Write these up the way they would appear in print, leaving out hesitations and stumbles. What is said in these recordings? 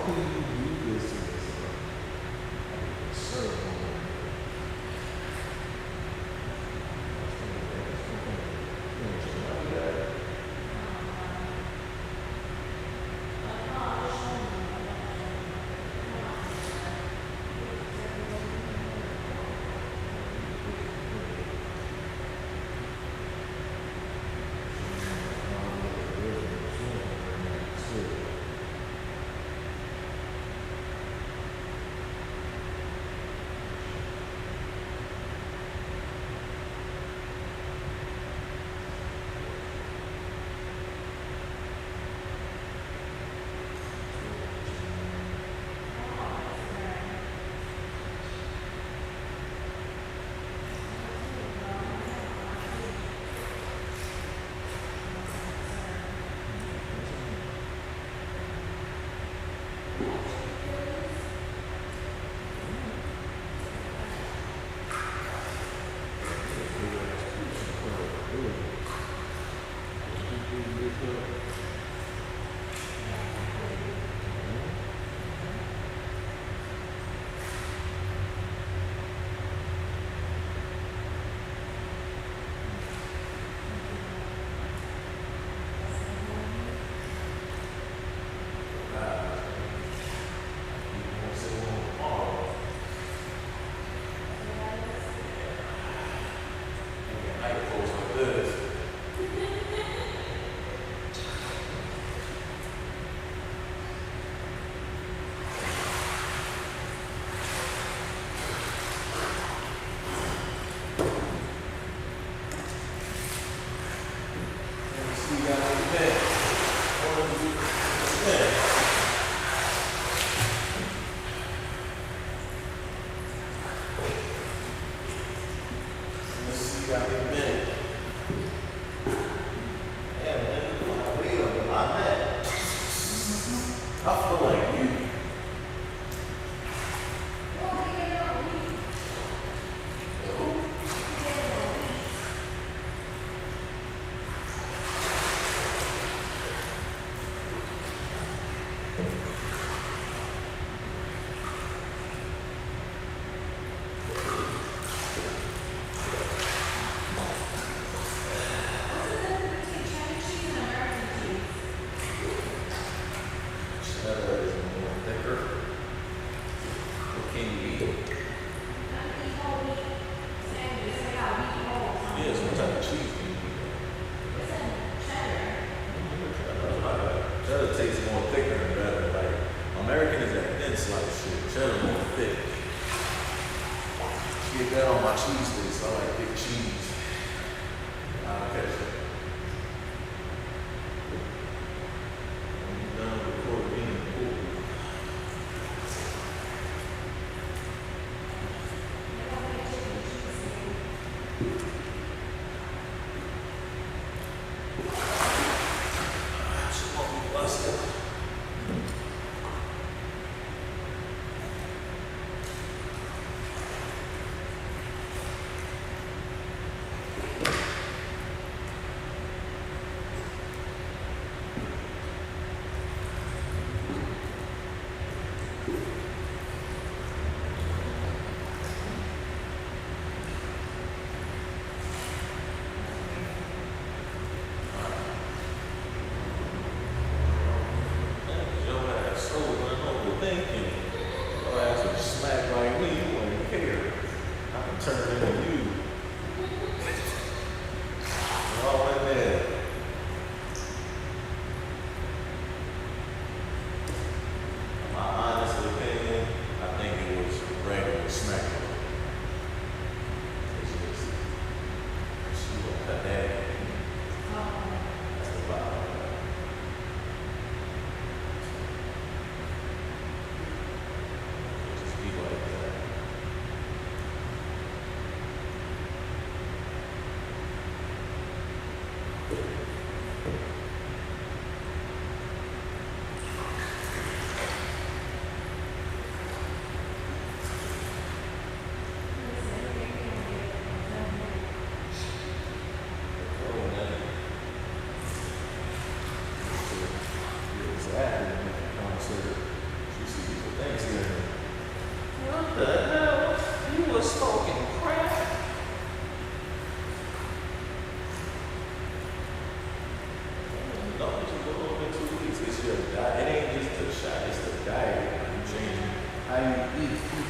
can you do this to yourself? Certain.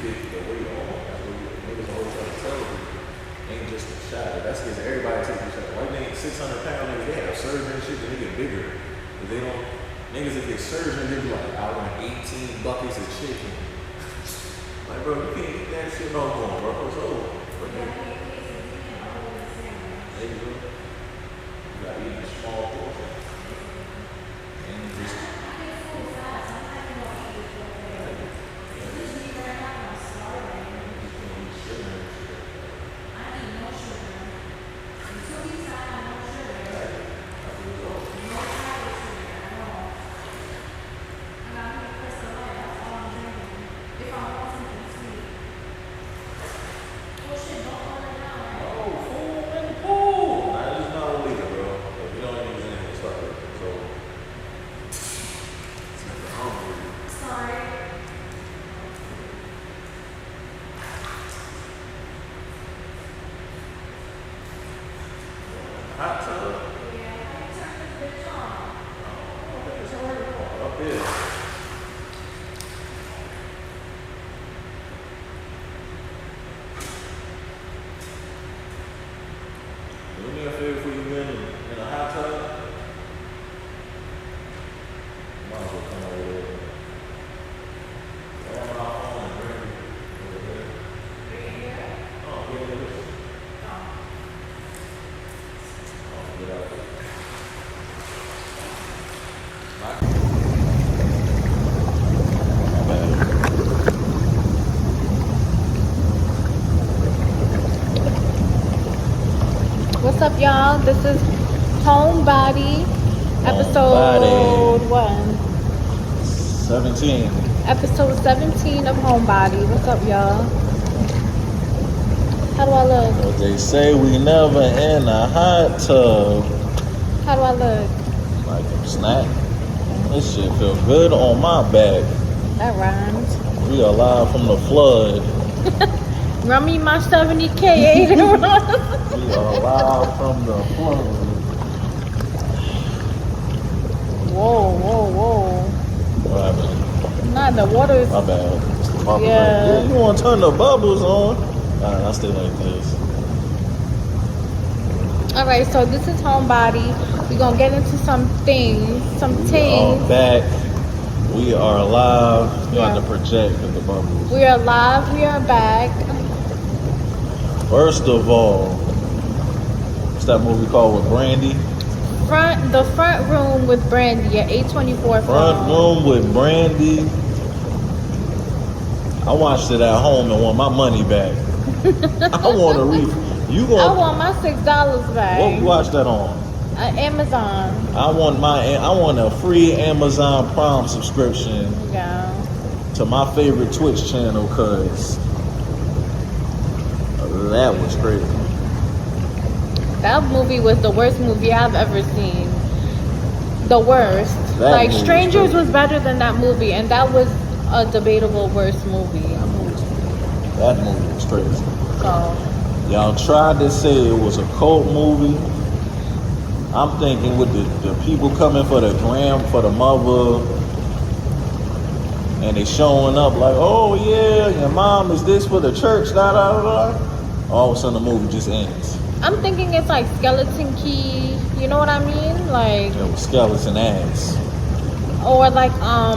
350 the weight on. That's what niggas always try to tell you. Ain't just a shot. That's because everybody takes a shot. Why they ain't 600 pound niggas? They have surgery and shit, they get bigger. But they don't, niggas if they surgery, they be like, I want 18 buckets of chicken. Like, bro, you can't eat that shit no more, bro. It's over. There you go. You gotta eat a small portion. And just. Hot tub? Yeah, I turned this bitch on. Oh, it's already on. Up there. Do me a favor before you get in a hot tub. Might as well come over there. Grab my phone and bring it over there. Bring it here? Oh, yeah, it is. Get out there. What's up, y'all? This is Homebody, episode 17. Episode 17 of Homebody. What's up, y'all? How do I look? But they say we never in a hot tub. How do I look? Like a snack. This shit feel good on my back. That rhymes. We are live from the flood. Run me my 70K, Aiden. We are live from the flood. Whoa. What happened? Nah, the water's... My bad. Bubbles Yeah. Right. You want to turn the bubbles on? Alright, I'll stay like this. Alright, so this is Homebody. We're going to get into some things, some We things. are back. We are live. You Yeah. have to project with the bubbles. We are live. We are back. First of all, what's that movie called with Brandy? The front room with Brandy at 824 Front room with Brandy. I watched it at home and want my money back. I want to read. You I going? want my $6 back. What you watch that on? Amazon. I want a free Amazon Prime subscription Yeah. to my favorite Twitch channel, cause that was crazy. That movie was the worst movie I've ever seen. The worst. That Like movie Strangers was was better than that movie, and that was a debatable worst movie. That movie was crazy. So Y'all tried to say it was a cult movie. I'm thinking with the people coming for the mother, and they showing up like, oh yeah, your mom is this for the church, da da da da. All of a sudden the movie just ends. I'm thinking it's like Skeleton Key. You know what I mean? Like, It was skeleton ass. or like a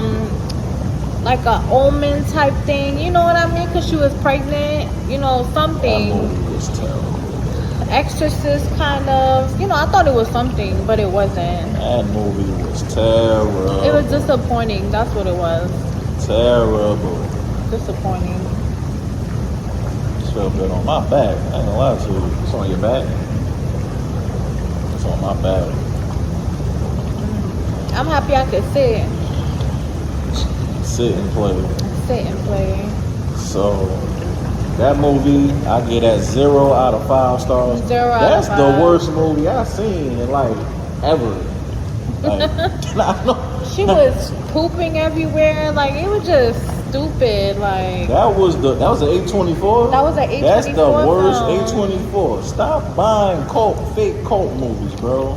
Omen type thing. You know what I mean? Because she was pregnant. You know, That something. movie was terrible. Exorcist kind of. You know, I thought it was something, but it wasn't. That movie was terrible. It was disappointing. That's what it was. Terrible. Disappointing. Just felt good on my back. I ain't gonna lie to you. It's on your back. It's on my back. I'm happy I could sit Sit and play. and play. So that movie, I get at 0 out of 5 stars. 0 out That's of 5. the worst movie I've seen in like ever. Like, I know. She was pooping everywhere. Like, it was just stupid. Like, That was an A24. That was an A24 That's the worst film. A24. Stop buying fake cult movies, bro.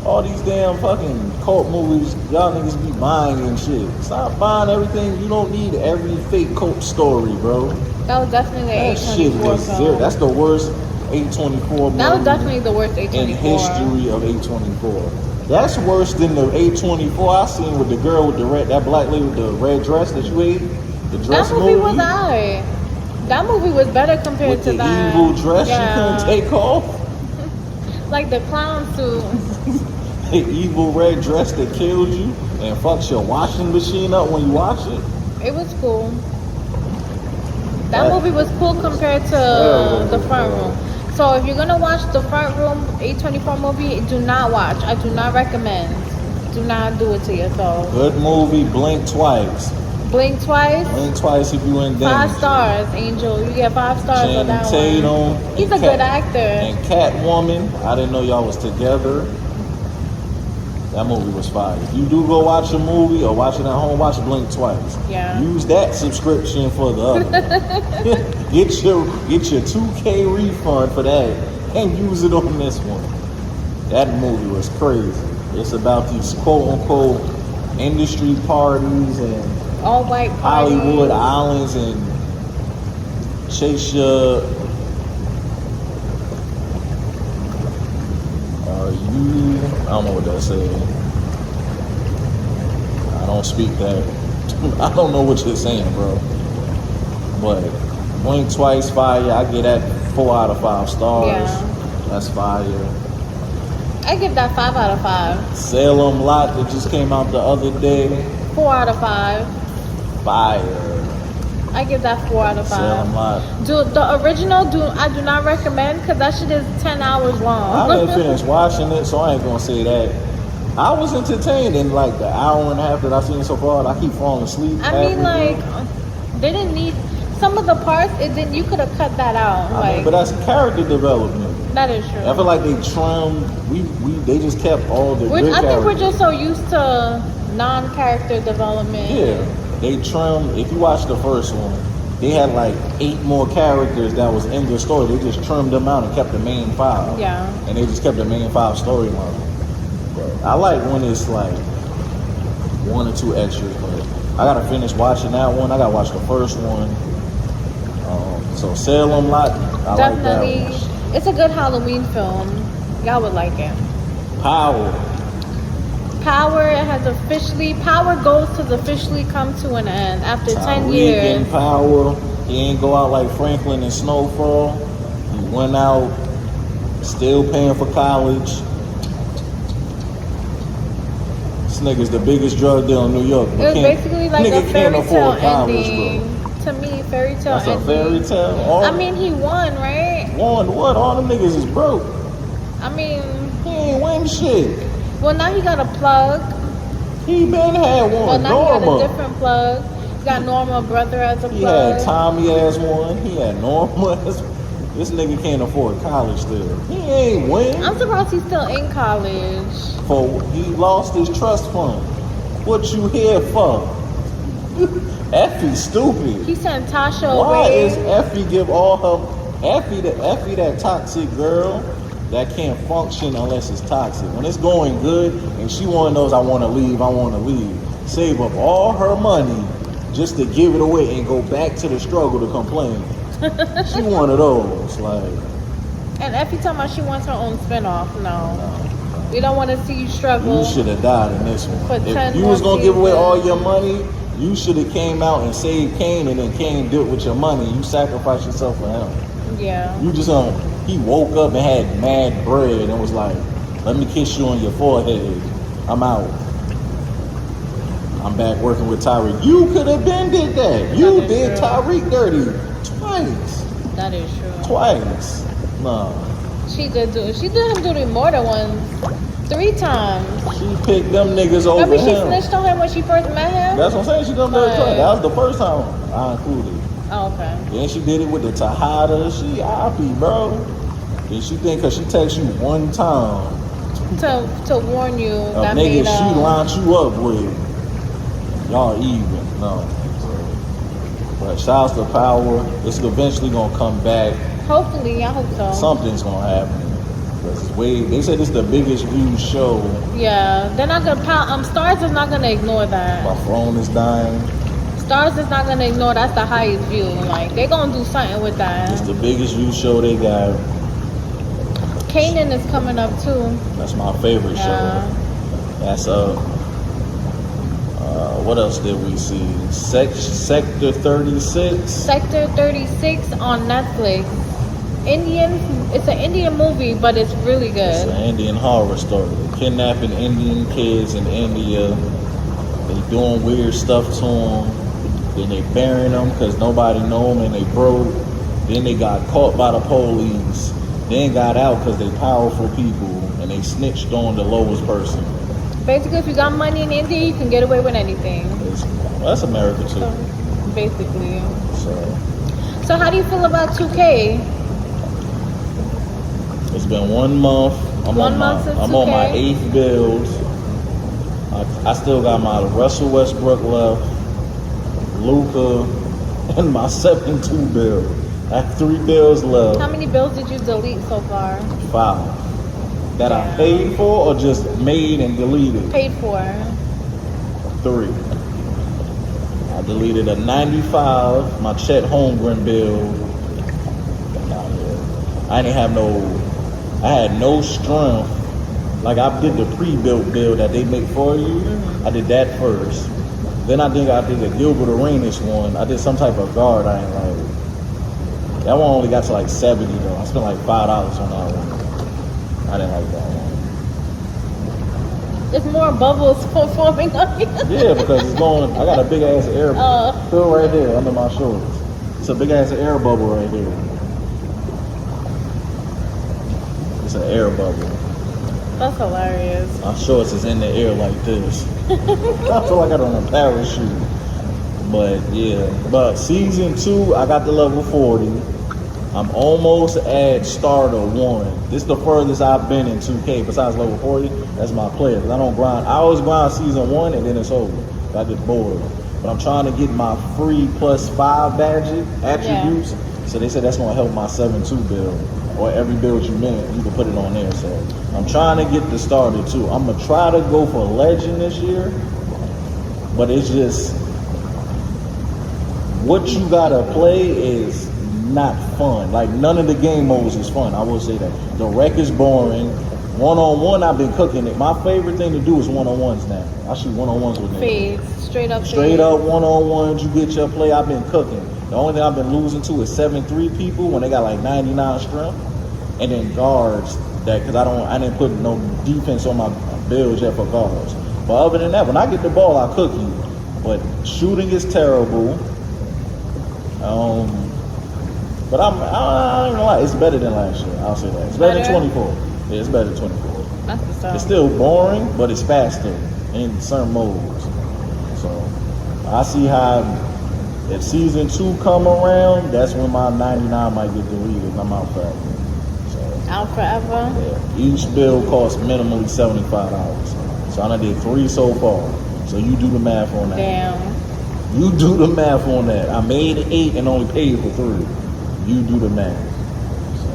All these damn fucking cult movies, y'all niggas be buying and shit. Stop buying everything. You don't need every fake cult story, bro. That was definitely the That shit A24 was film. zero. That's the worst A24 movie That was definitely the worst A24. in history of A24. That's worse than the A24 I seen with the girl with the red, that black lady with the red dress that you ate. The dress That movie was alright. That movie was better compared with to the that. evil dress Yeah. you couldn't take off. Like the clown suit. The evil red dress that killed you and fucks your washing machine up when you wash it. It was cool. That movie was cool compared to the front room. So if you're gonna watch the front room A24 movie, do not watch. I do not recommend. Do not do it to yourself. Good movie, blink twice. Blink twice. Blink twice if you in danger. 5 stars, Angel. You get 5 stars for Channing that Tatum. one. He's a good actor. And Catwoman. I didn't know y'all was together. That movie was fire. If you do go watch a movie or watch it at home, watch Blink twice. Yeah. Use that subscription for the other. get your 2K refund for that and use it on this one. That movie was crazy. It's about these quote unquote industry parties and All white party. Hollywood Islands and Cheshire. I don't know what that's saying. I don't speak that. I don't know what you're saying, bro. But blink twice, fire. I get that 4 out of 5 stars. Yeah. That's fire. I give that 5 out of 5. Salem Lot that just came out the other day. 4 out of 5. Fire. I give that 4 out of 5. Salem Lot. The original, I do not recommend because that shit is 10 hours long. I didn't finish watching it, so I ain't gonna say that. I was entertained in like the hour and a half that I've seen so far. I keep falling asleep. I mean, like, they didn't need some of the parts. You could have cut that out. I mean, but that's character development. That is true. I feel like they trimmed. They just kept all the good I think we're characters. just so used to non-character development. Yeah, they trimmed. If you watch the first one, they had like 8 more characters that was in the story. They just trimmed them out and kept the main 5. Yeah. And they just kept the main 5 storyline. I like when it's like 1 or 2 extras, but I gotta finish watching that one. I gotta watch the first one. So Salem Lot, I Definitely. like that one. It's a good Halloween film. Y'all would like it. Power. Power Ghost has officially come to an end after 10 years. In Power. He ain't go out like Franklin and Snowfall. He went out, still paying for college. This nigga's the biggest drug dealer in New York. It was basically like a nigga fairy can't tale afford college, ending. bro. To me, fairy tale That's ending. a fairy tale. I mean, he won, right? Won what? All them niggas is broke. I mean, He ain't win shit. well, now he got a plug. He been had one. Well, now he got Norma. a different plug. He got Norma brother as a He plug. had Tommy as one. He had Norma as one. This nigga can't afford college still. He ain't win. I'm surprised he's still in college. He lost his trust fund. What you here for? Effie stupid. He sent Tasha Why away. is Effie give all her Effie that toxic girl that can't function unless it's toxic? When it's going good and she one of those I wanna leave. Save up all her money just to give it away and go back to the struggle to complain. She one of those, like. And every time she wants her own spinoff, no. We don't want to see you struggle. You should have died in this For one. 10 If you more was gonna give away seasons. all your money, you should have came out and saved Kane, and then Kane did it with your money. You sacrificed yourself for him. Yeah. You just he woke up and had mad bread and was like, "Let me kiss you on your forehead. I'm out. I'm back working with Tyreek." You could have been did that. You That is did true. Tyreek dirty twice. That is true. Twice. No. She did him dirty more than once. 3 times. She picked them niggas over Remember she him. snitched on him when she first met him? That's what I'm saying. She done dirty twice. That was the first time I included. Oh, okay. Then she did it with the Tahada. She happy, bro. And she think cause she texts you one time, To warn you a that nigga made she lined you up with, y'all even. No. But shouts to Power. It's eventually gonna come back. Hopefully, I hope so. Something's gonna happen. It's way. They said it's the biggest viewed show. Yeah, they're not gonna. Stars is not gonna ignore that. My phone is dying. Stars is not gonna ignore that's the highest view. Like they gonna do something with that. It's the biggest viewed show they got. Kanan is coming up too. That's my favorite show. That's what else did we see? Sector 36. Sector 36 on Netflix. It's an Indian movie, but it's really good. It's an Indian horror story. Kidnapping Indian kids in India. They doing weird stuff to them. Then they burying them because nobody know them and they broke. Then they got caught by the police. Then got out because they powerful people and they snitched on the lowest person. Basically, if you got money in India, you can get away with anything. That's America too. So, basically. So how do you feel about 2K? It's been 1 month. I'm on my 8th build. I still got my Russell Westbrook left, Luka, and my 7-2 build. I have 3 builds left. How many builds did you delete so far? 5. That I paid for or just made and deleted? Paid for. 3. I deleted a 95, my Chet Holmgren build. I had no strength. Like I did the pre-built build that they make for you. I did that first. Then I did a Gilbert Arenas one. I did some type of guard I ain't like. That one only got to like 70 though. I spent like $5 on that one. I didn't like that one. It's more bubbles forming on you. Yeah, because it's going. I got a big ass air fill right there under my shorts. It's a big ass air bubble right there. It's an air bubble. That's hilarious. My shorts is in the air like this. I feel like I don't have a parachute. But yeah, but season 2, I got to level 40. I'm almost at starter 1. This is the furthest I've been in 2K besides level 40. That's my player. Cause I don't grind. I always grind season 1 and then it's over. I get bored. But I'm trying to get my free +5 badge attributes. Yeah. So they said that's gonna help my 7-2 build. Or every build you make, you can put it on there. So I'm trying to get the starter too. I'm gonna try to go for legend this year. But it's just what you gotta play is not fun. Like none of the game modes is fun. I will say that. The wreck is boring. One-on-one, I've been cooking it. My favorite thing to do is one-on-ones now. I shoot one-on-ones with niggas. Fades. Straight up one-on-ones, you get your play. I've been cooking. The only thing I've been losing to is 7-3 people when they got like 99 strength. And then guards that, cause I didn't put no defense on my builds yet for guards. But other than that, when I get the ball, I cook you. But shooting is terrible. But I ain't gonna lie, it's better than last year. I'll say that. It's better than 24. Yeah, it's better than 24. That's the stuff. It's still boring, but it's faster in certain modes. So I see how if season 2 come around, that's when my 99 might get deleted and I'm out forever. So out forever? Yeah. Each build costs minimally $75. So I done did 3 so far. So you do the math on that. Damn. You do the math on that. I made 8 and only paid for 3. You do the math. So.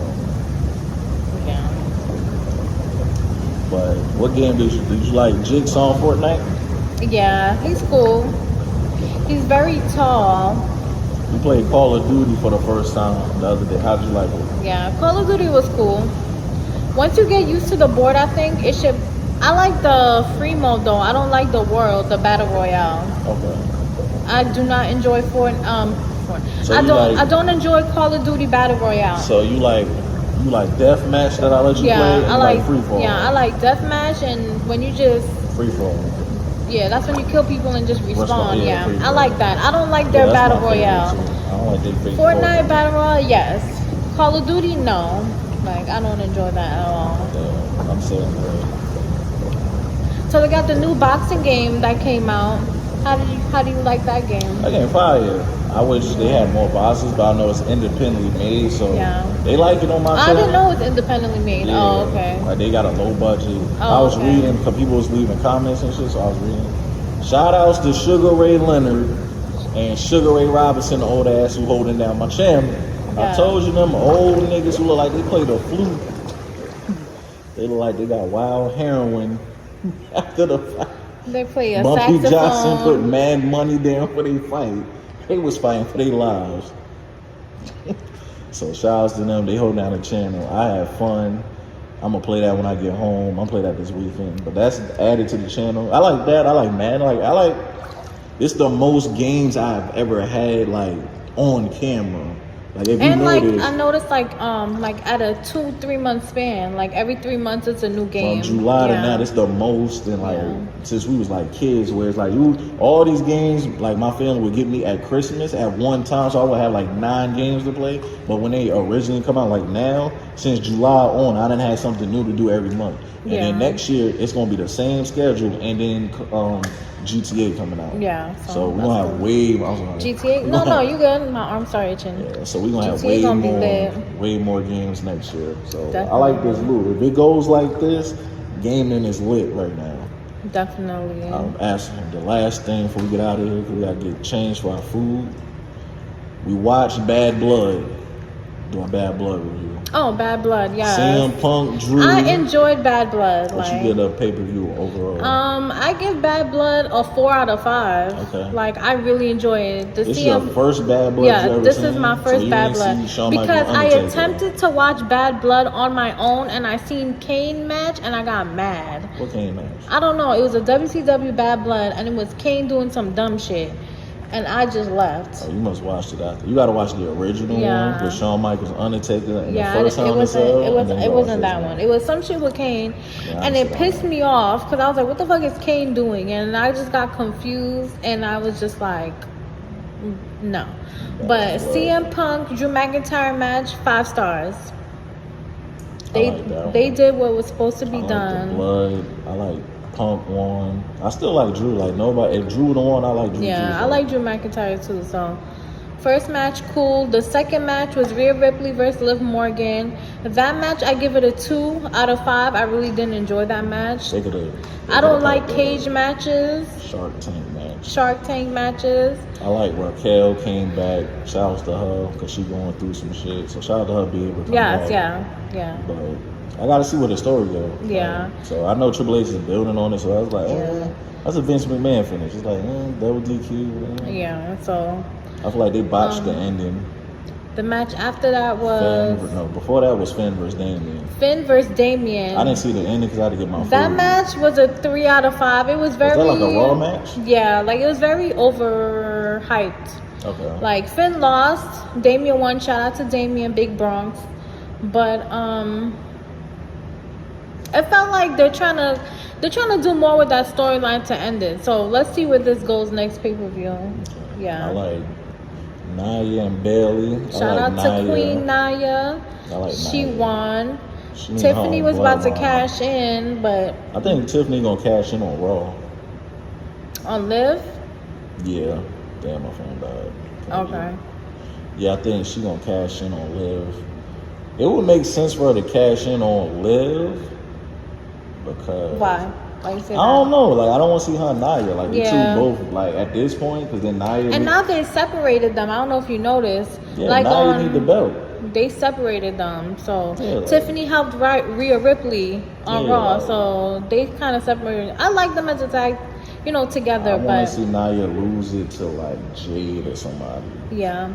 Yeah. But what game did you like? Jigsaw on Fortnite? Yeah, he's cool. He's very tall. You played Call of Duty for the first time the other day. How'd you like it? Yeah, Call of Duty was cool. Once you get used to the board, I think it should. I like the free mode though. I don't like the world, the battle royale. Okay. I do not enjoy I don't enjoy Call of Duty Battle Royale. So you like deathmatch that I let you play? And I like free fall. Yeah, I like deathmatch and when you just free fall. Yeah, that's when you kill people and just respawn. Yeah, I like that. I don't like their Battle Royale. I don't like their Fortnite Battle Royale, yes. Call of Duty, no. Like I don't enjoy that at all. Yeah, I'm saying that. So they got the new boxing game that came out. How do you like that game? That game fire. I wish they had more bosses, but I know it's independently made, so they like it on my channel. I didn't know it's independently made. Yeah. Oh, okay. Like they got a low budget. Oh, I was reading because people was leaving comments and shit, so I was reading. Shout outs to Sugar Ray Leonard and Sugar Ray Robinson, the old ass who holding down my channel. I told you them old niggas who look like they play the flute. They look like they got wild heroin after the fight. They play a Bumpy saxophone. Johnson put mad money down for their fight. They was fighting for their lives. So shout outs to them. They hold down the channel. I have fun. I'm gonna play that when I get home. I'm gonna play that this weekend. But that's added to the channel. I like that. I like Madden. I like. It's the most games I've ever had like on camera. Like if And you like notice, I noticed like at a 2-3 month span, like every 3 months it's a new game. from July to Yeah. now, it's the most. And like Yeah. since we was like kids, where it's like all these games, like my family would get me at Christmas at one time, so I would have like 9 games to play. But when they originally come out, like now, since July on, I done had something new to do every month. And Yeah. then next year it's gonna be the same schedule, and then GTA coming out. Yeah. So we're that's gonna have good. way. I was gonna, GTA? No, you good. My arm started itching. Yeah, so we're gonna have GTA gonna be lit. way more games next year. So I Definitely. like this loop. If it goes like this, gaming is lit right now. Definitely. Asking the last thing before we get out of here, because we gotta get changed for our food. We watched Bad Blood, doing Bad Blood review. Oh, Bad Blood, yeah. CM Punk, Drew. I enjoyed Bad Blood. What Like, you get a pay-per-view overall? I give Bad Blood a 4 out of 5. Okay. Like, I really enjoy it. The This your CM first Bad Blood you Yeah, ever this seen? is my So first you Bad didn't Blood see Shawn because Michaels I Undertaker. attempted to watch Bad Blood on my own and I seen Kane match and I got mad. What came match? I don't know. It was a WCW Bad Blood and it was Kane doing some dumb shit, and I just left. Oh, you must watch it after. You gotta watch the original Yeah. one with Shawn Michaels Undertaker and Yeah, the first time it wasn't. himself, It and was. then It you wasn't watch that this one. It was some shit with Kane, Yeah, and I it saw pissed that. me off because I was like, "What the fuck is Kane doing?" And I just got confused, and I was just like, "No." But Blood. CM Punk, Drew McIntyre match, 5 stars. I like that They one. did what was supposed to I be like done. the blood. I like Punk one. I still like Drew. Like nobody. If Drew the one, I like Drew. Yeah, too, I like Drew McIntyre too. So, first match, cool. The second match was Rhea Ripley versus Liv Morgan. That match, I give it a 2 out of 5. I really didn't enjoy that match. They could've- I don't like could've cage had matches, the Shark Tank match. Shark Tank matches. I like Raquel came back. Shout outs to her because she going through some shit. So shout out to her being able to come Yes, back. yeah. But I gotta see where the story goes. Yeah. So I know Triple H is building on it. So I was like, Yeah. that's a Vince McMahon finish. It's like, double DQ. Yeah, so I feel like they botched the ending. the match after that was Before that was Finn versus Damien. Finn versus Damien. I didn't see the ending because I had to get my That food. match was a 3 out of 5. It was very. Was that like a Raw match? Yeah, like it was very overhyped. Okay. Like Finn lost, Damien won. Shout out to Damien, Big Bronx. But it felt like they're trying to do more with that storyline to end it. So let's see where this goes next pay-per-view. Yeah. I like Nia and Bailey. Shout out to Queen Nia. I like She Nia. won. She need Tiffany her was about to bloodline. cash in, but I think Tiffany gonna cash in on Raw. on Liv. Yeah. Damn, my phone died. Okay. Yeah, I think she gonna cash in on Liv. It would make sense for her to cash in on Liv because Why? Why you say I that? don't know. Like I don't want to see her and Nia. Like Yeah. the two both like at this point because then Nia. And now they separated them. I don't know if you noticed. yeah, Like Nia need the belt. they separated them. So Yeah, like- Tiffany helped Rhea Ripley on Yeah, Raw. like- So they kind of separated. I like them as a tag, together. I want But to see Nia lose it to like Jade or somebody. yeah,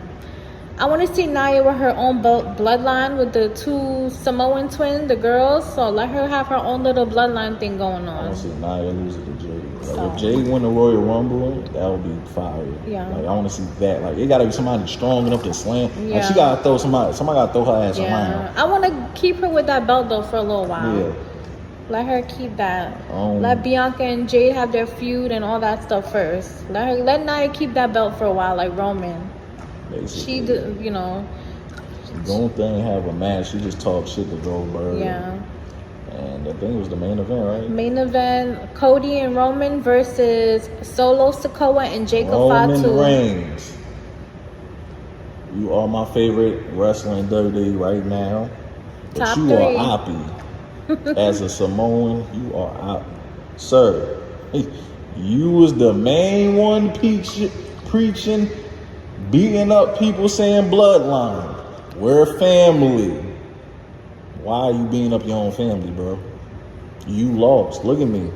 I want to see Nia with her own bloodline with the 2 Samoan twins, the girls. So let her have her own little bloodline thing going I on. want to see Nia lose it to Jade. Like So- if Jade win the Royal Rumble, that would be fire. Yeah. Like I want to see that. Like it gotta be somebody strong enough to slam. Yeah. Like she gotta throw somebody. Somebody gotta throw her ass Yeah, around. I want to keep her with that belt though for a little while. Yeah. Let her keep that. Um, Let Bianca and Jade have their feud and all that stuff first. Let Nia keep that belt for a while, like Roman. Basically. She did, Gunther ain't have a match. She just talked shit to Goldberg. yeah. And I think it was the main event, right? Main event: Cody and Roman versus Solo Sikoa and Jacob Roman Fatu. Reigns. You are my favorite wrestler in WWE right now. But Top you 3. are Oppie. As a Samoan, you are Oppie. Sir, you was the main one preaching, beating up people saying bloodline. We're family. Why are you beating up your own family, bro? You lost. Look at me.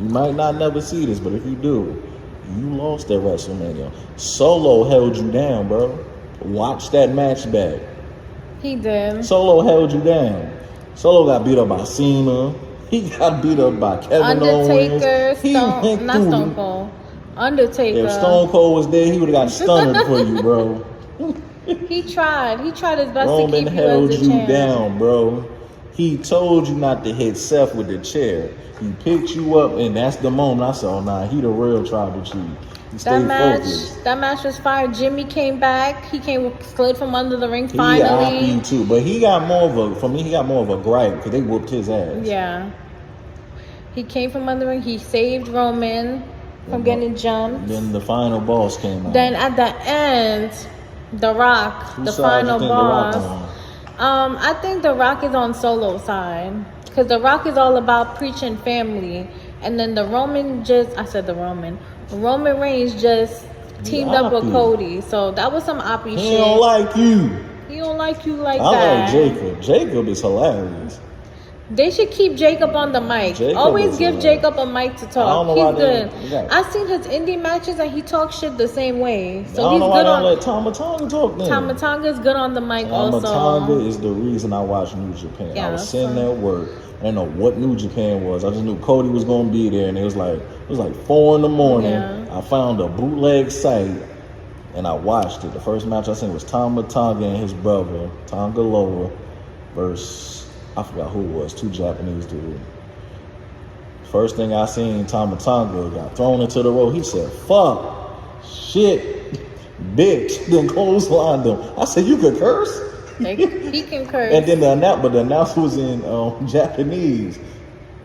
You might not never see this, but if you do, you lost at WrestleMania. Solo held you down, bro. Watch that match back. He did. Solo held you down. Solo got beat up by Cena. He got beat up by Kevin Undertaker, Owens. not Stone Cold. Undertaker. If Stone Cold was there, he would have got stunned for you, bro. He tried. He tried his best Roman to keep held you as a you champ. down, bro. He told you not to hit Seth with the chair. He picked you up, and that's the moment I saw. Nah, he the real Tribal Chief. He stayed focused. That match was fire. Jimmy came back. He slid from under the ring He finally. you too, but he got more of a. For me, he got more of a gripe because they whooped his ass. Yeah. He came from under the ring. He saved Roman from getting jumped. Then the final boss came out. Then at the end, The Rock, Whose the side you final think The Rock boss. on? I think The Rock is on Solo side because The Rock is all about preaching family, and then Roman Reigns just teamed up with Oppie. Cody, so that was some Oppie shit. He don't like you. He don't like you like I that. like Jacob. Jacob is hilarious. They should keep Jacob on the mic. Jacob Always is give hilarious. Jacob a mic to I don't talk. know He's why good. they- I've seen his indie matches and he talks shit the same way. I So don't he's know why good they don't on. let Tama Tonga talk then. Tama Tonga's good on the mic Tama also. Tonga is the reason I watched New Japan. I Yeah, was that's sitting fine. at work. I didn't know what New Japan was. I just knew Cody was gonna be there, and it was like 4 in the morning. Yeah. I found a bootleg site, and I watched it. The first match I seen was Tama Tonga and his brother Tonga Loa versus I forgot who it was. 2 Japanese dudes. First thing I seen, Tama Tonga got thrown into the road. He said, "Fuck, shit, bitch," then clotheslined him. I said, "You could curse?" Like, he can curse. And then the announcer was in Japanese.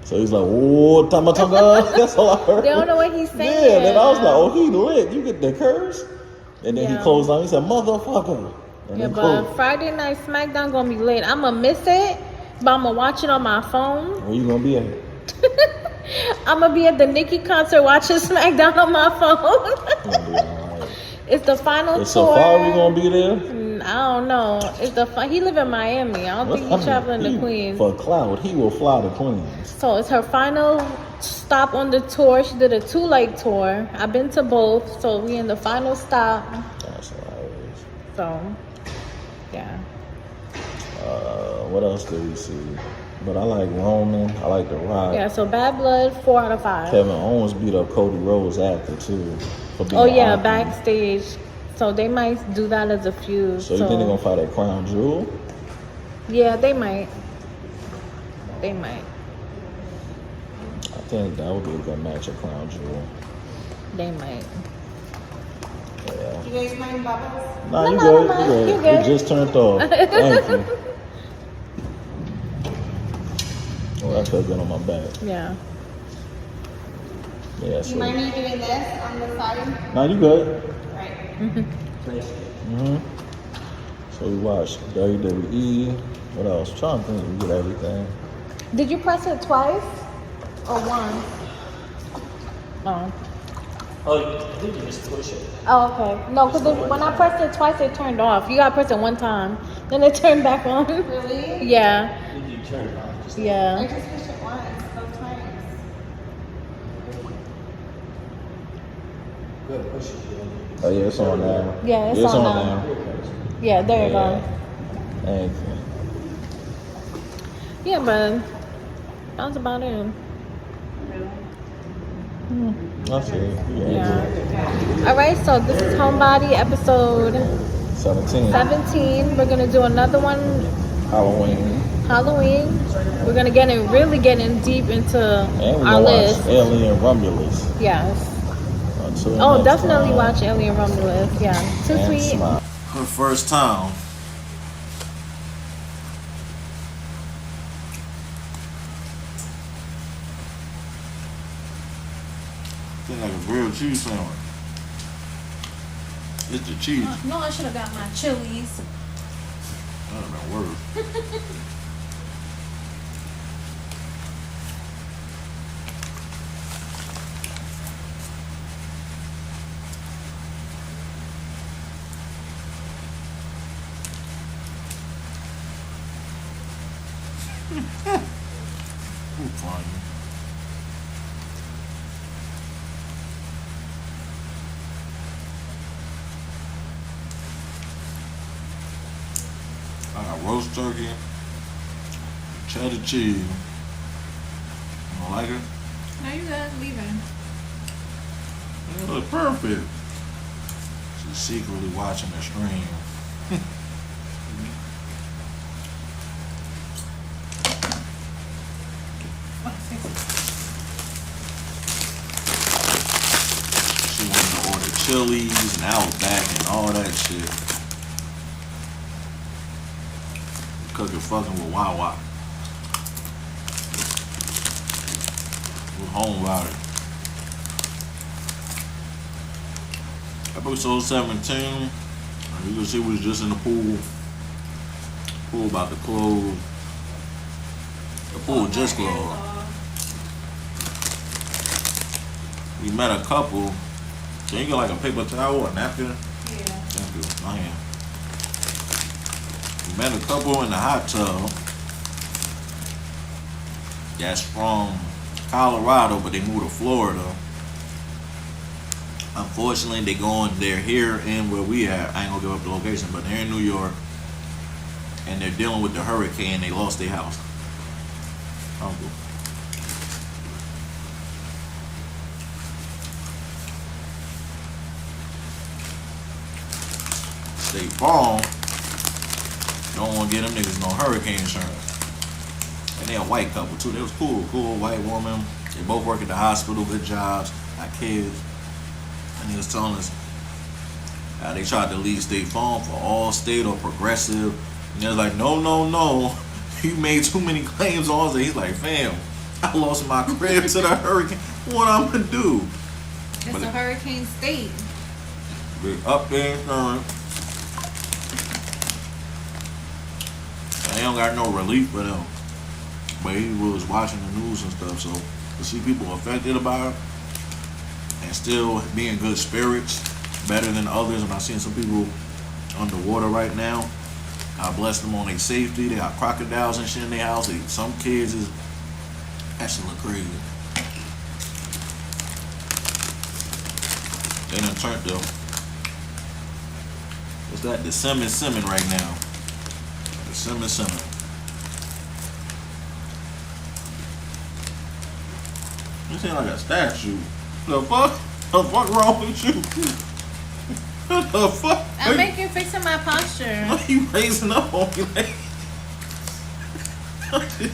So he's like, "Oh, Tama Tonga." That's all I heard. They don't know what he's saying. Yeah, then I was like, "Oh, he lit. You get the curse?" And then he Yeah. closed on. He said, "Motherfucker." And Yeah, then but closed. Friday Night SmackDown gonna be lit. I'm gonna miss it, but I'm gonna watch it on my phone. Where you gonna be at? I'm gonna be at the Nicki concert watching SmackDown on my phone. You gonna be all right. It's the final Is tour. Safari gonna be there? I don't know. He live in Miami. I don't think he's traveling to Queens. For cloud, he will fly to Queens. So it's her final stop on the tour. She did a 2-leg tour. I've been to both, so we in the final stop. That's hilarious. So, yeah. What else did we see? But I like Roman. I like The Rock. Yeah, so Bad Blood, 4 out of 5. Kevin Owens beat up Cody Rhodes after too. For being Oh yeah, Oppie. backstage. So they might do that as a feud. So you think they're gonna fight at Crown Jewel? Yeah, they might. They might. I think that would be a good match at Crown Jewel. They might. Yeah. You guys mind bubbles? Nah, you No, good. no, You no, good. you good. It just turned off. Thank you. Oh, that felt good on my back. Yeah. Yeah. So. You mind me doing this on the side? Nah, you good. Right. Mm-hmm. So we watched WWE. What else? Trying to think. We did everything. Did you press it twice or once? Oh. Oh, I think you just push it. Oh, okay. No, because when I pressed it twice, it turned off. You gotta press it one time, then it turned back on. Really? Yeah. I think you turn it on. Just I Yeah. just pushed it once, both times. good. Push it. Oh yeah, it's on now. Yeah, it's on now. Yeah, there you go. Thank you. Yeah, but that's about it. That's it. Yeah. All right, so this is Homebody episode 17. 17. We're gonna do another one, Halloween. Halloween. We're gonna really get in deep into And we're our gonna list. watch Alien Romulus. Yes. Until Oh, next definitely time. watch Alien Romulus. Yeah. Too And sweet. smile. Her first time. It's like a grilled cheese sandwich. It's the cheese. No, I should have got my chilies. That don't know word. Who fine? I got roast turkey, cheddar cheese. You don't like it? No, you good. Leaving. It look perfect. She's secretly watching the stream. She wanted to order Chili's and Outback and all that shit. Cooking fucking with Wawa. With Homebody. Episode 17. You can see we was just in the pool. Pool about to close. The pool just closed. We met a couple. Can you get like a paper towel or napkin? Yeah. Thank you. My hand. We met a couple in the hot tub. That's from Colorado, but they moved to Florida. Unfortunately, they're here in where we at. I ain't gonna give up the location, but they're in New York, and they're dealing with the hurricane. They lost their house. Uncle. State Farm don't want to get them niggas no hurricane insurance. And they're a white couple too. They was cool white woman. They both work at the hospital, good jobs, got kids. And he was telling us how they tried to leave State Farm for all state or progressive. And they was like, no. You made too many claims on us. He's like, fam, I lost my crib to the hurricane. What I'm gonna do? It's But a hurricane state. They up their insurance. And they don't got no relief for them. But he was watching the news and stuff, so to see people affected about it and still be in good spirits, better than others. And I've seen some people underwater right now. God bless them on their safety. They got crocodiles and shit in their house. Some kids is that shit look crazy. They done turned to what's that? The Simmon right now. The Simmon. You seem like a statue. The fuck? The fuck wrong with you? What the fuck? I'm making fixing my posture. Why you raising up on me? Like, you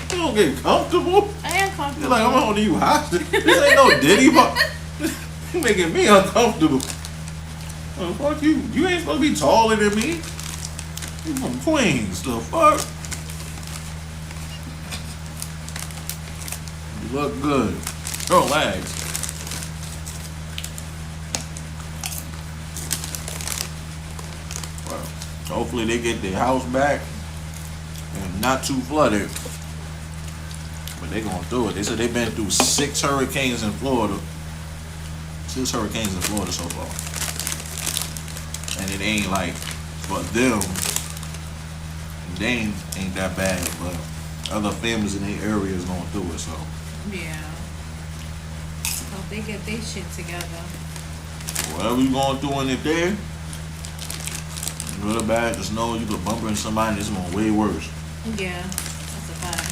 don't get comfortable. I am You're comfortable. like, I'm holding you hostage. This ain't no Diddy, but you making me uncomfortable. Oh, fuck you. You ain't supposed to be taller than me. You from Queens. The fuck? You look good. Relax. Well, hopefully they get their house back and not too flooded. But they going through it. They said they've been through 6 hurricanes in Florida. 6 hurricanes in Florida so far. And it ain't like, for them, they ain't that bad, but other families in their area is going through it, so. Yeah. Hope they get their shit together. Whatever you going through in it there, good or bad, just know you could bump into somebody and it's going way worse. Yeah, that's a fact.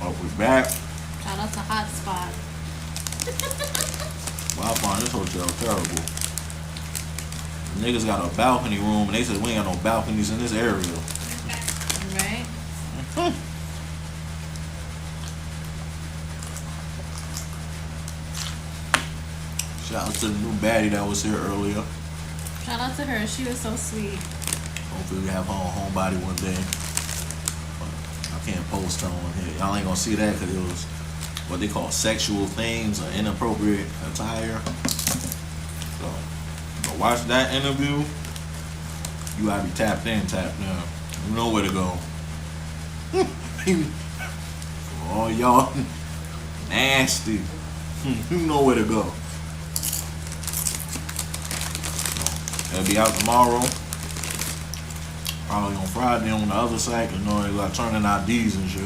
Oh, we back. Shout out to Hotspot. Well, I find this hotel terrible. Niggas got a balcony room and they said we ain't got no balconies in this area. Right? Shout out to the new baddie that was here earlier. Shout out to her. She was so sweet. Hopefully we have her on Homebody one day. But I can't post her on here. Y'all ain't gonna see that because it was what they call sexual things or inappropriate attire. So, but watch that interview. You gotta be tapped in, tapped in. You know where to go. Oh, y'all nasty. You know where to go. It'll be out tomorrow. Probably on Friday on the other site. You know, they got turning IDs and shit.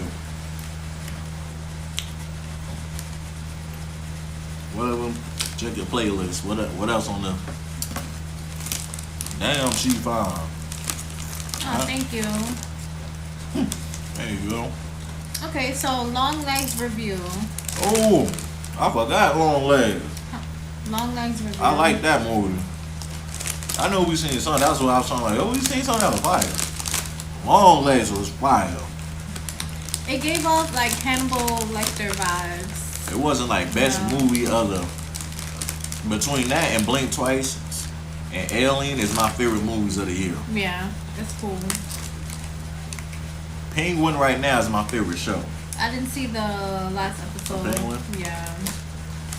Whatever. Check your playlist. What else on the? Damn, she fine. Oh, thank you. There you go. Okay, so Long Legs review. Oh, I forgot Long Legs. Long Legs review. I like that movie. I know we seen something. That's what I was talking like. Oh, we seen something that was fire. Long Legs was fire. It gave off like Hannibal Lecter vibes. It wasn't like best movie other. Between that and Blink Twice and Alien is my favorite movies of the year. Yeah, it's cool. Penguin right now is my favorite show. I didn't see the last episode. Penguin? Yeah.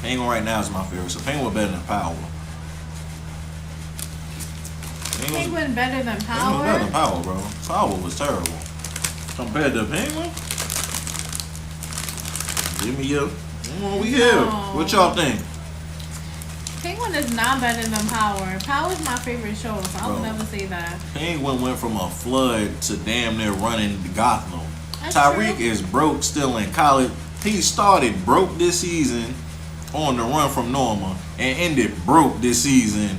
Penguin right now is my favorite. So Penguin better than Power. Penguin better than Penguin Power. better than Power, bro. Power was terrible. Compared to Penguin? Give me your... we here. What y'all think? Penguin is not better than Power. Power is my favorite show, so I would never say that. Penguin went from a flood to damn near running Gotham. That's Tyreek true. is broke, still in college. He started broke this season on the run from Norma and ended broke this season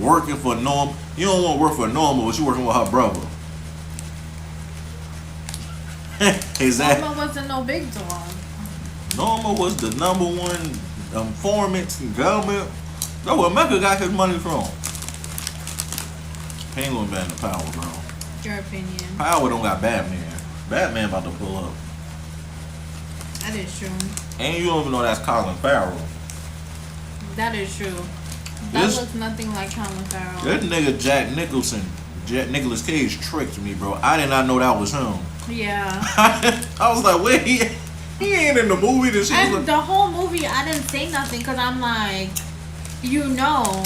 working for Norma. You don't want to work for Norma, but you working with her brother. Exactly. Norma wasn't no big dog. Norma was the number one informant in government. That's where Mecca got his money from. Penguin better than Power, bro. Your opinion. Power don't got Batman. Batman about to pull up. That is true. And you don't even know that's Colin Farrell. That is true. That This- looks nothing like Colin Farrell. That nigga Jack Nicholas Cage tricked me, bro. I did not know that was him. Yeah. I was like, wait, he ain't in the movie. This shit was And like, the whole movie, I didn't say nothing because I'm like, you know.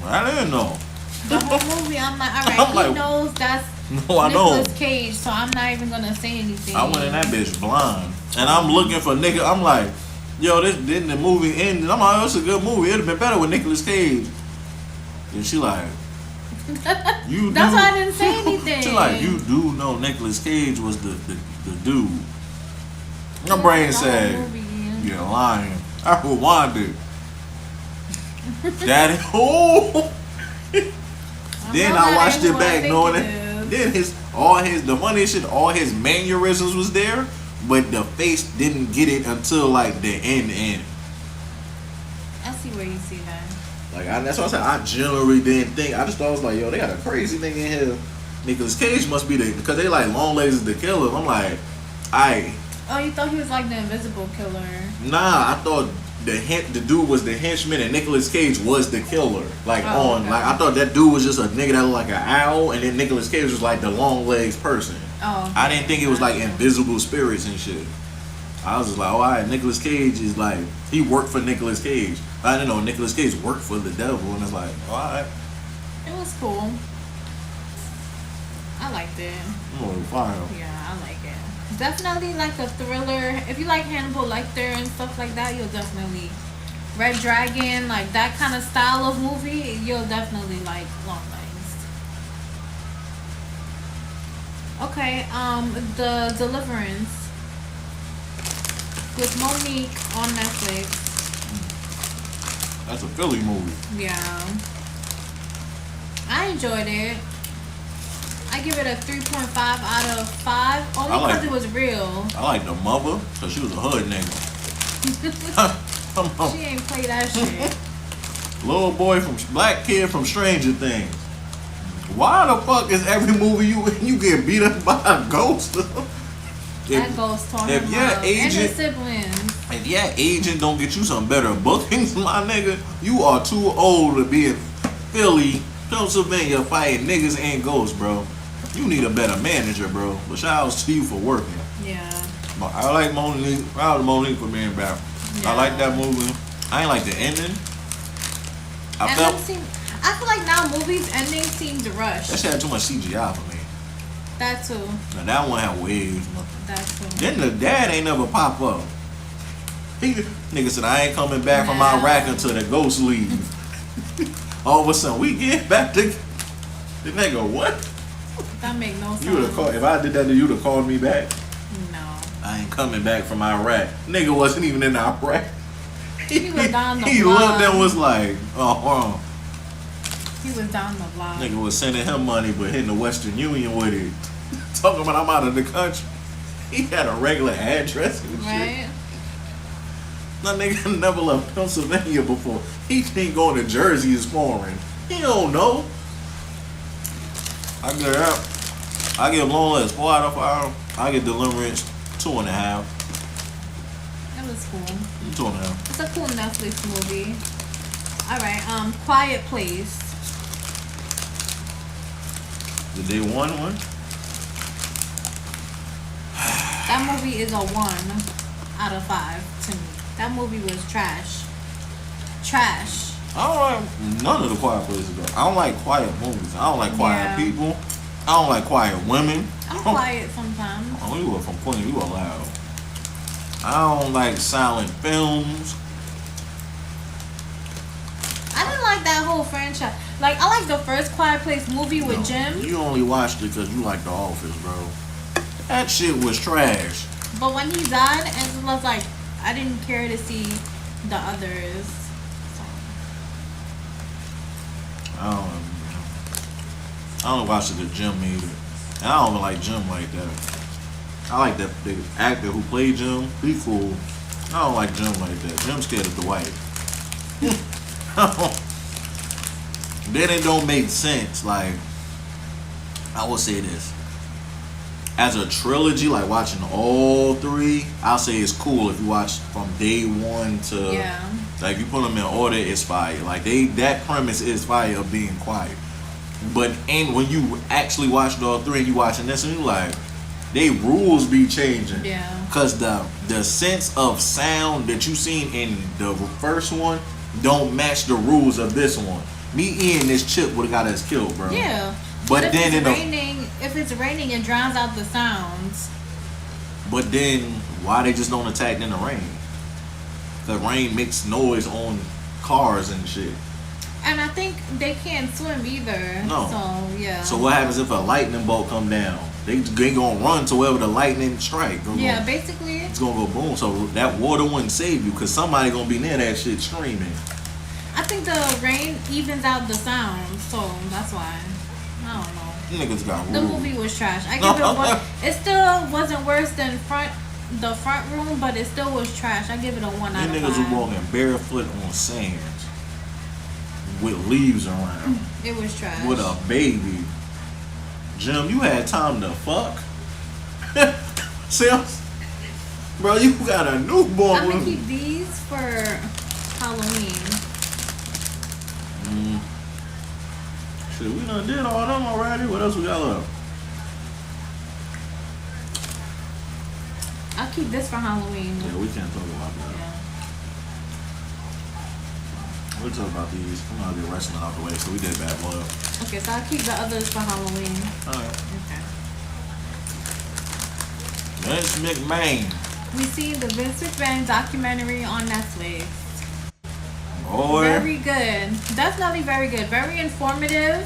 I didn't know. The whole movie, I'm like, all right, I'm he like, knows that's No, I know. Nicolas Cage, so I'm not even gonna say anything. I went in that bitch blind, and I'm looking for nigga. I'm like, yo, this didn't the movie end? I'm like, oh, it's a good movie. It'd have been better with Nicolas Cage. And she like, you. That's do, why I didn't say anything. She like, you do know Nicolas Cage was the dude. My brain The said, whole movie. you're lying. I rewinded. Daddy, oh. Then not I mad watched at it who I back, think knowing it that. is. Then the funny shit, all his mannerisms was there, but the face didn't get it until like the end. I see where you see that. Like that's why I said I generally didn't think. I just thought it was like, yo, they got a crazy nigga in here. Nicolas Cage must be because they like Long Legs is the killer. I'm like, Oh, you thought he was like the invisible killer. nah. I thought the dude was the henchman and Nicolas Cage was the killer. Like okay. like I thought that dude was just a nigga that looked like an owl, and then Nicolas Cage was like the long legs person. Oh. I didn't think it was like invisible spirits and shit. I was just like, oh, all right, Nicolas Cage is like, he worked for Nicolas Cage. I didn't know Nicolas Cage worked for the devil, and it's like, all right. It was cool. I liked it. I'm gonna fire. Yeah, I like it. Definitely like a thriller. If you like Hannibal Lecter and stuff like that, you'll definitely Red Dragon, like that kind of style of movie, you'll definitely like Long Legs. Okay, The Deliverance with Monique on Netflix. That's a Philly movie. Yeah. I enjoyed it. I give it a 3.5 out of 5, only I like because it was real. I like the mother, because she was a hood nigga. Come on. She ain't play that shit. Little boy black kid from Stranger Things. Why the fuck is every movie you get beat up by a ghost? That ghost taught if him your love. And his agent- siblings. If your agent don't get you some better bookings, my nigga, you are too old to be in Philly, Pennsylvania fighting niggas and ghosts, bro. You need a better manager, bro. But shout outs to you for working. Yeah. But I like Monique. Proud of Monique for being back. I like that movie. I ain't like the ending. I feel like now movies ending seems rushed. that shit had too much CGI for me. That too. Now that one had waves. That too. Then the dad ain't never pop up. Nigga said I ain't coming back from Iraq until the ghosts leave. All of a sudden we get back to the nigga. What? That make no sense. You would have called if I did that. You'd have called me back. No. I ain't coming back from Iraq. Nigga wasn't even in Iraq. He was down the He block. looked and was like, oh, He was down the block. nigga was sending him money, but hitting the Western Union with it. Talking about I'm out of the country. He had a regular address and shit. Right? That nigga never left Pennsylvania before. He think going to Jersey is foreign. He don't know. I give Lonely 4 out of 5. I get Deliverance 2.5. It was cool. 2.5. It's a cool Netflix movie. Alright, Quiet Place. The day one? That movie is a 1 out of 5 to me. That movie was trash. Trash. I don't like none of the quiet places though. I don't like quiet movies. I don't like quiet Yeah. people. I don't like quiet women. I'm quiet sometimes. Oh, you were from Queen. You were loud. I don't like silent films. I didn't like that whole franchise. Like, I like the first Quiet Place movie with No, Jim. You only watched it because you like The Office, bro. That shit was trash. But when he died, it was like, I didn't care to see the others. I don't watch it with Jim either. And I don't even like Jim like that. I like the actor who played Jim. He cool. I don't like Jim like that. Jim's scared of the wife. Then it don't make sense. Like, I will say this. As a trilogy, like watching all 3, I'll say it's cool if you watch from day 1 to Yeah. like you put them in order, it's fire. Like that premise is fire of being quiet. But when you actually watch all 3 and you watching this and you like, they rules be changing. Yeah. Cause the sense of sound that you seen in the first one don't match the rules of this one. Me eating this chip would have got us killed, bro. Yeah. But if then it's raining, if it's raining, it drowns out the sounds. But then why they just don't attack in the rain? The rain makes noise on cars and shit. And I think they can't swim either. No. So yeah. So what happens if a lightning bolt come down? They gonna run to wherever the lightning strike. Yeah, basically. It's gonna go boom. So that water wouldn't save you because somebody gonna be near that shit screaming. I think the rain evens out the sound, so that's why. I don't know. Niggas got The rules. movie was trash. I give it a 1. It still wasn't worse than the front room, but it still was trash. I give it a 1 out These of 5. niggas were walking barefoot on sand with leaves around It was trash. with a baby. Jim, you had time to fuck. See, bro, you got a newborn. I'm gonna keep these for Halloween. Shit, we done did all them already. What else we got left? I'll keep this for Halloween. Yeah, we can't talk about that. Yeah. We'll talk about these. I'm gonna get wrestling out the way, so we did Bad Blood. Okay, so I'll keep the others for Halloween. Alright. Okay. Vince McMahon. We see the Vince McMahon documentary on Netflix. Boy. Very good. Definitely very good. Very informative.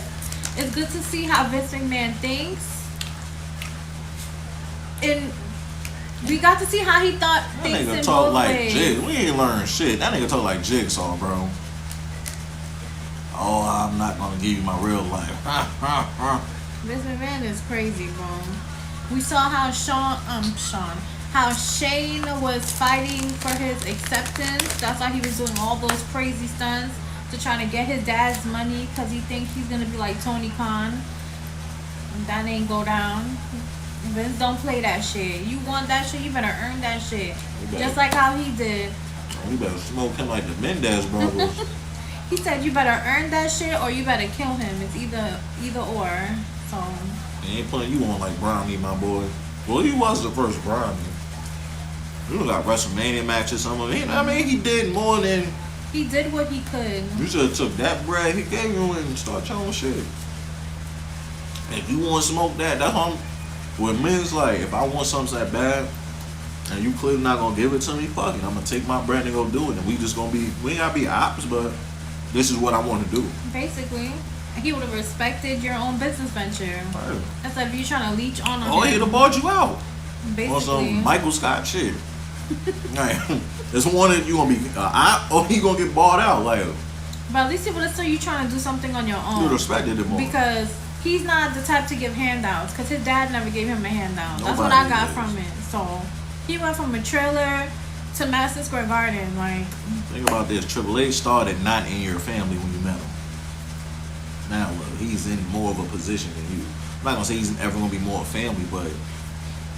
It's good to see how Vince McMahon thinks. And we got to see how he That thinks nigga in talk both like ways. Jig. We ain't learned shit. That nigga talk like Jigsaw, bro. Oh, I'm not gonna give you my real life. Vince McMahon is crazy, bro. We saw how how Shane was fighting for his acceptance. That's why he was doing all those crazy stunts to try to get his dad's money because he thinks he's gonna be like Tony Khan. That ain't go down. Vince don't play that shit. You want that shit, you better earn that shit. better. Just like how he did. We better smoke him like the Mendez brothers. He said you better earn that shit or you better kill him. It's either or. So He ain't putting you on like Brownie, my boy. Well, he was the first Brownie. You got WrestleMania matches, some of it. I mean, he did more than. he did what he could. You should have took that bread he gave you and start telling shit. If you want to smoke that, that's how. With men's like, if I want something that bad, and you clearly not gonna give it to me, fuck it. I'm gonna take my bread and go do it, and we just gonna be. We ain't gotta be ops, but this is what I want to do. Basically, he would have respected your own business venture. Right. That's like if you trying to leech on Oh, he'd him. have bought you out. On Basically, some Michael Scott shit. Like, it's one that you gonna be out or he gonna get bought out. Like, But at least he would have said you trying to do something on your own. you respected him more. Because he's not the type to give handouts. Because his dad never gave him a handout. That's what Nobody I got did. from it. So he went from a trailer to Madison Square Garden. Like, Think about this. Triple H started not in your family when you met him. Now look, he's in more of a position than you. I'm not gonna say he's ever gonna be more family, but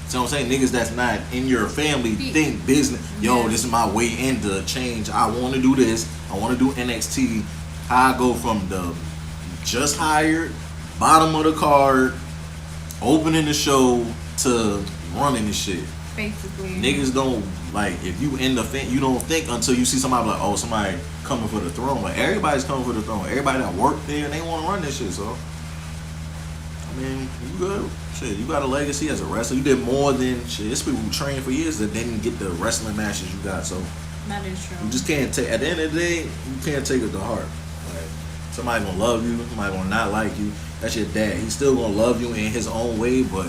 so I'm saying niggas that's not in your family think business. Yo, this is my way into change. I want to do this. I want to do NXT. How I go from the just hired, bottom of the card, opening the show to running the shit. basically. Niggas don't like if you in the you don't think until you see somebody like, oh, somebody coming for the throne. Like everybody's coming for the throne. Everybody that work there, they want to run this shit. So I mean, you good. Shit, you got a legacy as a wrestler. You did more than shit. There's people who trained for years that didn't get the wrestling matches you got. So That is true. you just can't take. At the end of the day, you can't take it to heart. Like somebody gonna love you, somebody gonna not like you. That's your dad. He's still gonna love you in his own way, but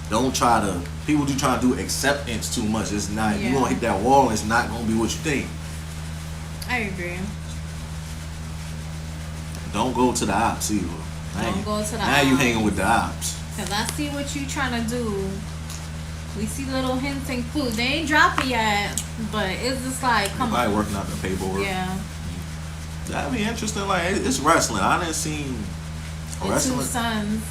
don't try to. People do try to do acceptance too much. It's not. You Yeah. gonna hit that wall. And it's not gonna be what you think. I agree. Don't go to the ops either. Don't go to the Now you ops. hanging with the ops. Because I see what you trying to do. We see little hints and clues. They ain't dropped it yet, but it's just like, come Somebody on. working out the paperwork. Yeah. That'd be interesting. Like it's wrestling. I didn't seen The two wrestling. sons.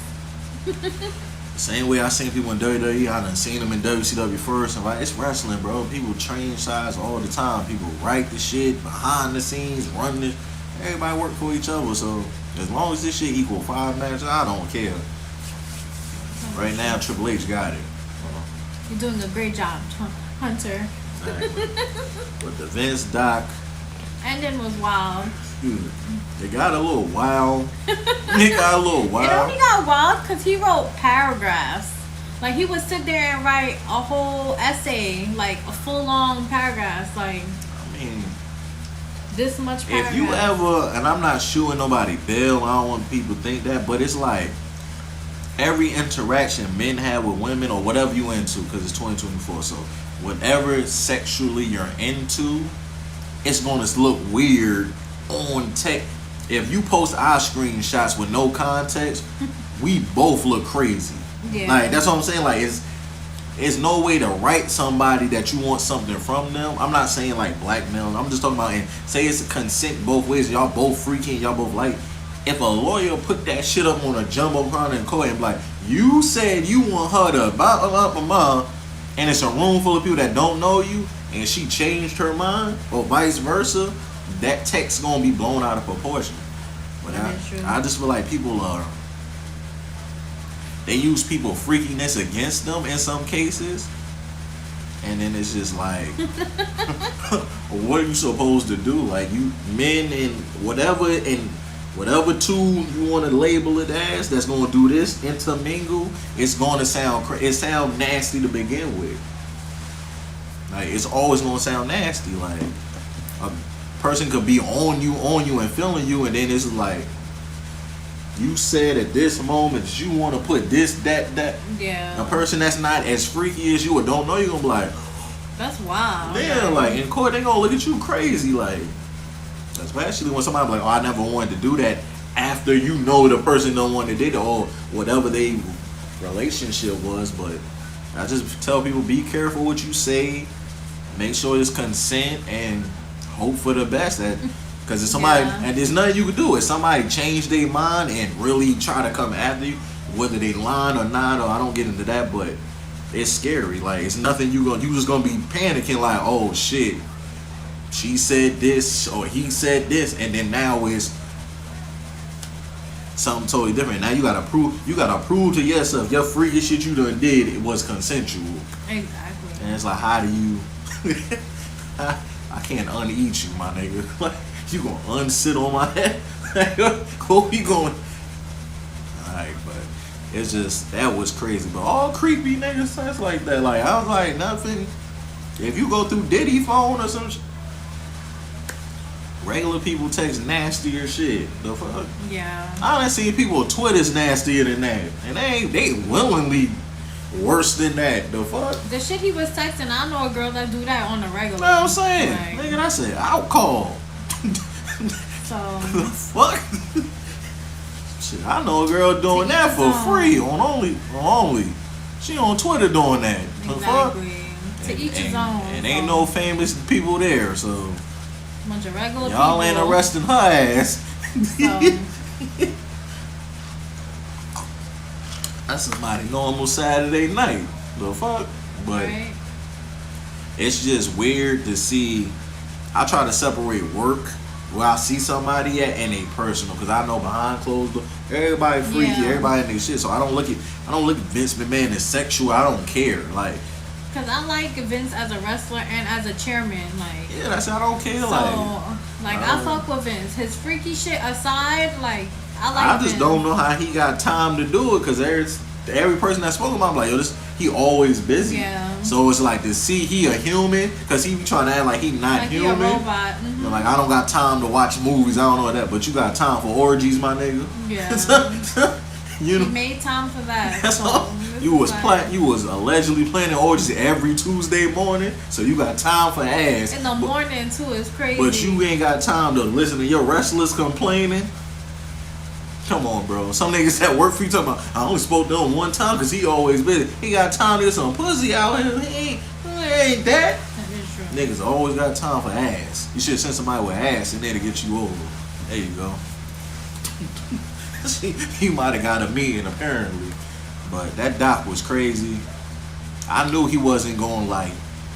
Same way I seen people in WWE, I done seen them in WCW first. And like, it's wrestling, bro. People train sides all the time. People write the shit behind the scenes, run it. Everybody work for each other. So as long as this shit equal 5 matches, I don't care. Right now, Triple H got it. You're doing a great job, Hunter. Right. But the Vince Doc, Ending was wild. dude, it got a little wild. It got a little It wild. only got wild because he wrote paragraphs. Like, he would sit there and write a whole essay, like a full-long paragraphs, like I mean, this much paragraph. if you ever, and I'm not shooing nobody bail, I don't want people to think that, but it's like every interaction men have with women or whatever you into, because it's 2024, so whatever sexually you're into, it's going to look weird on tech. If you post our screenshots with no context, we both look crazy. Yeah. Like, that's what I'm saying. Like, it's no way to write somebody that you want something from them. I'm not saying like blackmail. I'm just talking about, and say it's a consent both ways. Y'all both freaky and y'all both like. If a lawyer put that shit up on a jumbotron in court and be like, you said you want her to blah, blah, blah, blah, blah, and it's a room full of people that don't know you, and she changed her mind, or vice versa, that text gonna be blown out of proportion. But That is true. I just feel like people are, they use people freakiness against them in some cases, and then it's just like, what are you supposed to do? Like, you men and whatever tool you want to label it as, that's going to do this intermingle, it's going to sound nasty to begin with. Like, it's always going to sound nasty. Like, a person could be on you and feeling you, and then it's like, you said at this moment you want to put this, that. Yeah. A person that's not as freaky as you or don't know you gonna be like, That's wild. damn, like in court they gonna look at you crazy, like, especially when somebody be like, oh, I never wanted to do that, after you know the person don't want to do it or whatever they relationship was. But I just tell people, be careful what you say, make sure it's consent, and hope for the best. That because if somebody, Yeah. and there's nothing you can do. If somebody change their mind and really try to come after you, whether they lying or not, or I don't get into that, but it's scary. Like, it's nothing you just gonna be panicking like, oh shit, she said this or he said this, and then now it's something totally different. Now you gotta prove to yourself your freaky shit you done did, it was consensual. Exactly. And it's like, how do you I can't uneat you, my nigga. Like, you gonna unsit on my head? What you going? Alright, but it's just, that was crazy. But all creepy niggas says like that. Like, I was like, nothing. If you go through Diddy phone or some regular people text nastier shit. The fuck? Yeah. I done seen people Twitter's nastier than that. And they willingly worse than that. The fuck? The shit he was texting, I know a girl that do that on the regular. You know what I'm saying? Like, Nigga, that's an outcall. so The fuck? Shit, I know a girl doing To that each for his own. free on only. She on Twitter doing that. The fuck? exactly. To And- each his and- own. And so. ain't no famous people there, so bunch of regular y'all ain't people. arresting her ass. So, That's somebody normal Saturday night. The fuck? But right? it's just weird to see. I try to separate work where I see somebody at and a personal, because I know behind closed doors, everybody freaky, Yeah. everybody in their shit. So I don't look at Vince McMahon as sexual. I don't care. Like, Cause I like Vince as a wrestler and as a chairman. Like, yeah, that's I don't care. so, Like, I fuck with Vince. His freaky shit aside, like, I like. I just Vince. don't know how he got time to do it, because every person that spoke about, I'm like, yo, he always busy. Yeah. So it's like to see he a human, because he be trying to act like he not Like he a human. robot. Mhm. You're like, I don't got time to watch movies. I don't know that, but you got time for orgies, my nigga. Yeah. You He know, made time for that. that's So all. this You is was like- you was allegedly planning orgies every Tuesday morning, so you got time for ass. in the morning too. It's crazy. But you ain't got time to listen to your wrestlers complaining. Come on, bro. Some niggas at work for you talking about, I only spoke to him one time because he always busy. He got time to get some pussy out here. He ain't that. That is true. Niggas always got time for ass. You should send somebody with ass in there to get you over. There you go. He might have got a meeting apparently. But that doc was crazy. I knew he wasn't going to like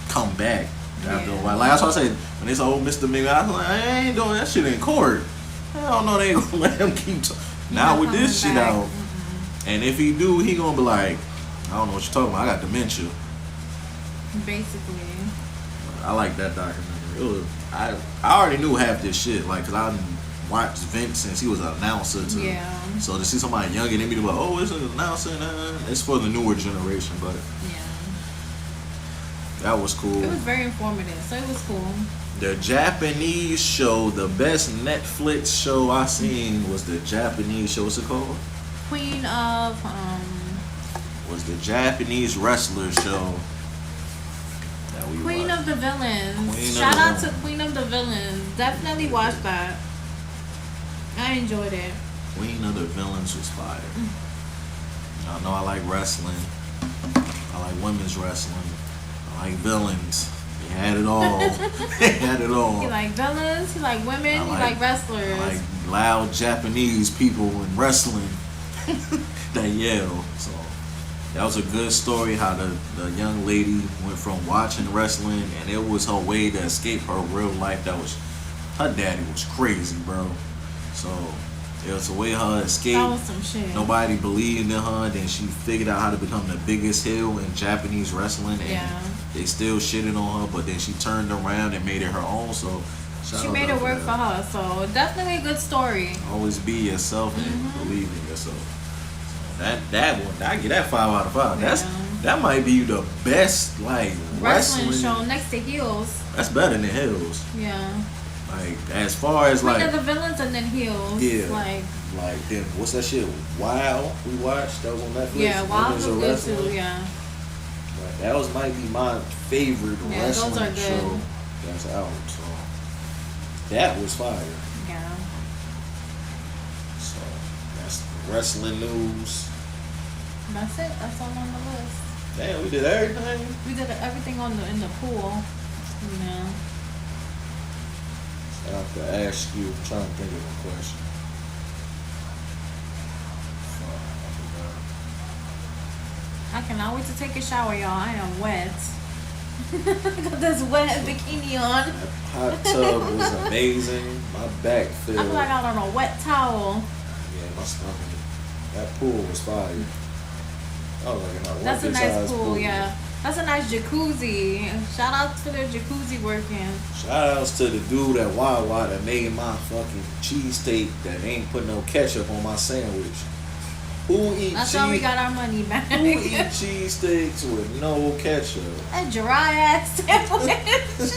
come back after a while. Like that's why I said when they said, "Oh, Mr. Ming," I was like, I ain't doing that shit in court. Hell no, they ain't gonna let him keep. Now not with this coming shit back. out, and if he do, he gonna be like, I don't know what you're talking about. I got dementia. Basically. I like that documentary. It was, I already knew half this shit, like, cause I watched Vince since he was an announcer too. Yeah. So to see somebody younger than me to be like, oh, it's an announcer, it's for the newer generation, but Yeah. that was cool. It was very informative, so it was cool. The Japanese show, the best Netflix show I seen was the Japanese show. What's it called? Queen of Was the Japanese wrestler show. That we Queen watched. of the Villains. Queen of Shout the out to Villains. Queen of the Villains. Definitely watch that. I enjoyed it. Queen of the Villains was fire. I know I like wrestling. I like women's wrestling. I like villains. They had it all. They had it all. He like villains, he like women, I he like- like wrestlers. I like loud Japanese people in wrestling that yell. So that was a good story how the young lady went from watching wrestling and it was her way to escape her real life. Her daddy was crazy, bro. So it was a way her escape. That was some shit. Nobody believed in her. Then she figured out how to become the biggest heel in Japanese wrestling. And Yeah. they still shitted on her, but then she turned around and made it her own. So shout She out made to it work that. for her, so definitely a good story. Always be yourself and Mm-hmm. believe in yourself. So that one, I give that 5 out of 5. Yeah. That might be the best like Wrestling show next to Heels. That's better than Hills. Yeah. Like as far as Queen like of the Villains and then Heels. Yeah. Like, then what's that shit? Wow, we watched that was on Netflix. yeah, Wild was Women's good Wrestling. too, yeah. Like, that might be my favorite Yeah, those wrestling are good. show that's out. So that was fire. Yeah. So that's wrestling news. That's it. That's all on the list. Damn, we did everything. We did everything in the pool. You know. I have to ask you. I'm trying to think of a question. I cannot wait to take a shower, y'all. I am wet. Got this wet bikini on. That hot tub was amazing. My back I feel. feel like I'm on a wet towel. Yeah, my stomach. That pool was fire. I was like in a That's a nice Olympic-sized pool, yeah. That's a nice jacuzzi. Shout out to the jacuzzi working. Shout outs to the dude at Wawa that made my fucking cheesesteak that ain't put no ketchup on my sandwich. Who eat That's cheese? how we got our money back. Who eat cheesesteaks with no ketchup? A dry ass sandwich.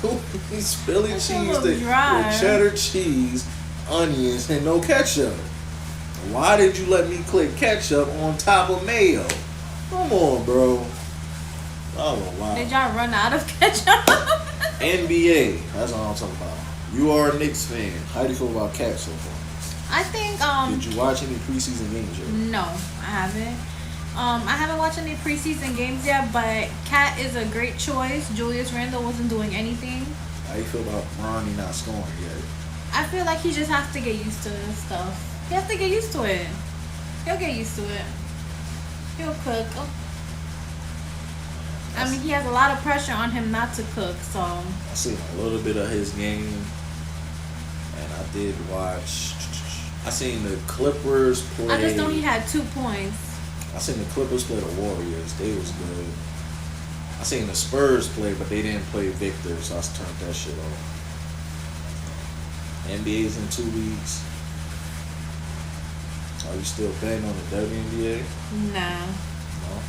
Who eats Philly That shit look cheesesteak dry. with cheddar cheese, onions, and no ketchup? Why did you let me click ketchup on top of mayo? Come on, bro. Oh, wow. Did y'all run out of ketchup? NBA. That's what I'm talking about. You are a Knicks fan. How do you feel about Cat so far? I think Did you watch any preseason games yet? no, I haven't. I haven't watched any preseason games yet, but Cat is a great choice. Julius Randle wasn't doing anything. How you feel about Ronnie not scoring yet? I feel like he just has to get used to this stuff. He has to get used to it. He'll get used to it. He'll cook. Oh. I mean, he has a lot of pressure on him not to cook, so. I seen a little bit of his game, and I did watch. I seen the Clippers play. I just know he had 2 points. I seen the Clippers play the Warriors. They was good. I seen the Spurs play, but they didn't play Victor, so I turned that shit off. NBA's in 2 weeks. Are you still betting on the WNBA? Nah. No.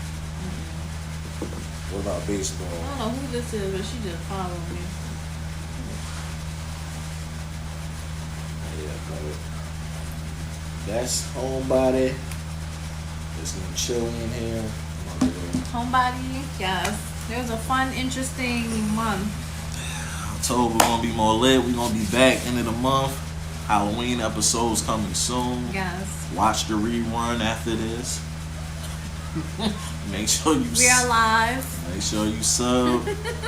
What about baseball? I don't know who this is, but she just followed me. Yeah, brother. That's Homebody. It's gonna chill in here. Homebody, yes. It was a fun, interesting month. October gonna be more lit. We gonna be back end of the month. Halloween episodes coming soon. Yes. Watch the rerun after this. Make sure you We are live. Make sure you sub.